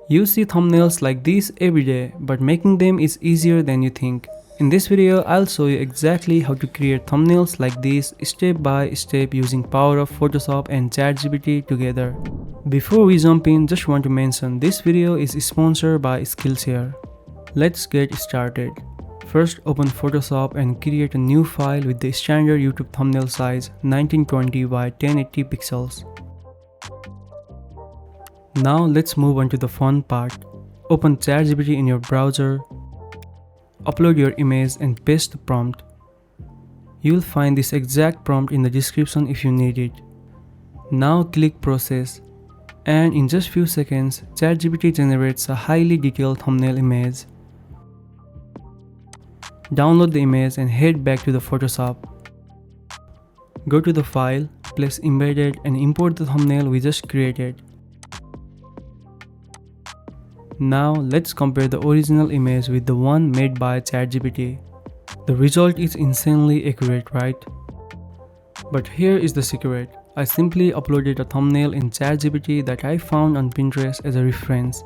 You see thumbnails like these every day, but making them is easier than you think. In this video, I'll show you exactly how to create thumbnails like these step by step using power of Photoshop and ChatGPT together. Before we jump in, just want to mention this video is sponsored by Skillshare. Let's get started. First, open Photoshop and create a new file with the standard YouTube thumbnail size 1920 by 1080 pixels. Now let's move on to the fun part. Open ChatGPT in your browser, upload your image and paste the prompt. You'll find this exact prompt in the description if you need it. Now click process, and in just few seconds, ChatGPT generates a highly detailed thumbnail image. Download the image and head back to the Photoshop. Go to the file, place embedded and import the thumbnail we just created. Now let's compare the original image with the one made by ChatGPT. The result is insanely accurate, right? But here is the secret. I simply uploaded a thumbnail in ChatGPT that I found on Pinterest as a reference.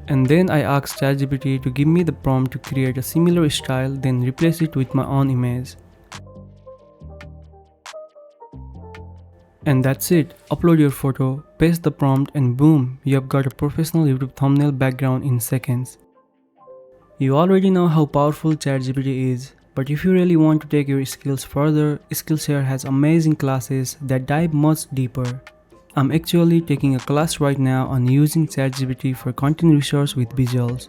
And then I asked ChatGPT to give me the prompt to create a similar style, then replace it with my own image. And that's it. Upload your photo, paste the prompt, and boom, you have got a professional YouTube thumbnail background in seconds. You already know how powerful ChatGPT is, but if you really want to take your skills further, Skillshare has amazing classes that dive much deeper. I'm actually taking a class right now on using ChatGPT for content research with visuals.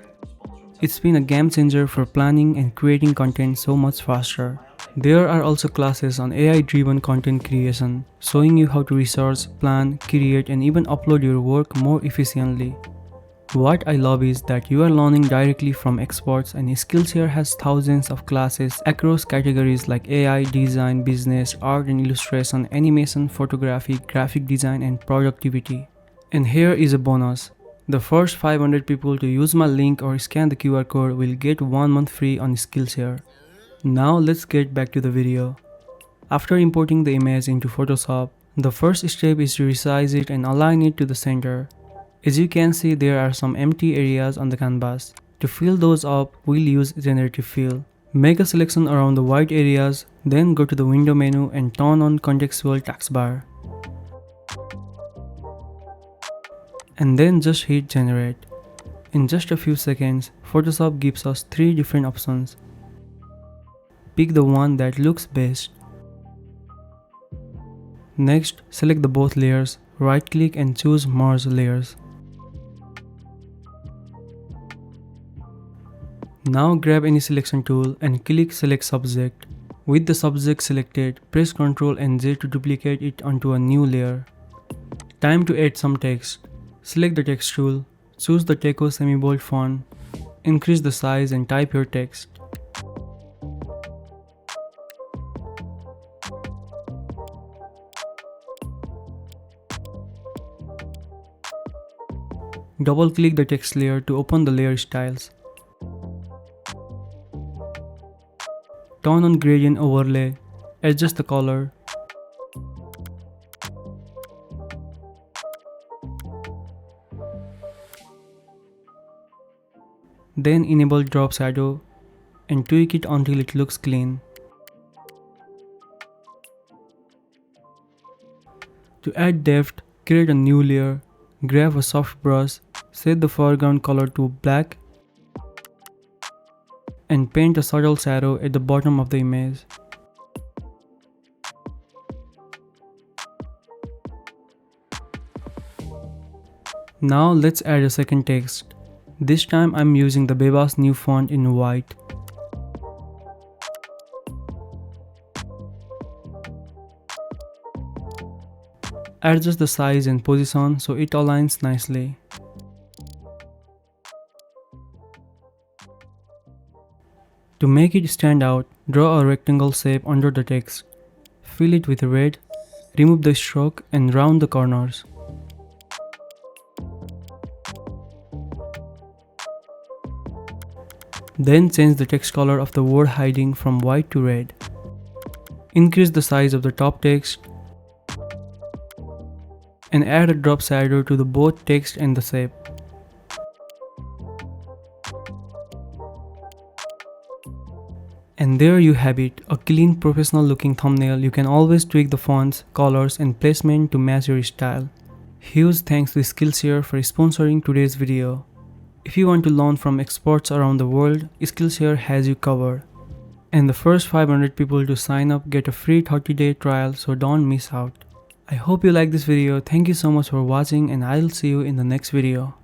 It's been a game changer for planning and creating content so much faster. There are also classes on AI-driven content creation, showing you how to research, plan, create, and even upload your work more efficiently. What I love is that you are learning directly from experts, and Skillshare has thousands of classes across categories like AI, design, business, art and illustration, animation, photography, graphic design, and productivity. And here is a bonus. The first 500 people to use my link or scan the QR code will get 1 month free on Skillshare. Now let's get back to the video. After importing the image into Photoshop, the first step is to resize it and align it to the center. As you can see, there are some empty areas on the canvas. To fill those up, we'll use generative fill. Make a selection around the white areas, then go to the window menu and turn on contextual taskbar. And then just hit generate. In just a few seconds, Photoshop gives us 3 different options. Pick the one that looks best. Next, select the both layers, right click and choose merge layers. Now grab any selection tool and click select subject. With the subject selected, press Ctrl and Z to duplicate it onto a new layer. Time to add some text. Select the text tool, choose the Techo semi-bold font, increase the size and type your text. Double click the text layer to open the layer styles. Turn on gradient overlay, adjust the color. Then enable drop shadow and tweak it until it looks clean. To add depth, create a new layer, grab a soft brush, set the foreground color to black, and paint a subtle shadow at the bottom of the image. Now let's add a second text. This time I'm using the Beba's new font in white. Adjust the size and position so it aligns nicely. To make it stand out, draw a rectangle shape under the text. Fill it with red, remove the stroke and round the corners. Then change the text color of the word hiding from white to red. Increase the size of the top text. and add a drop shadow to the both text and the shape. And there you have it, a clean professional looking thumbnail. You can always tweak the fonts, colors and placement to match your style. Huge thanks to Skillshare for sponsoring today's video. If you want to learn from experts around the world, Skillshare has you covered. And the first 500 people to sign up get a free 30-day trial, so don't miss out. I hope you like this video. Thank you so much for watching and I'll see you in the next video.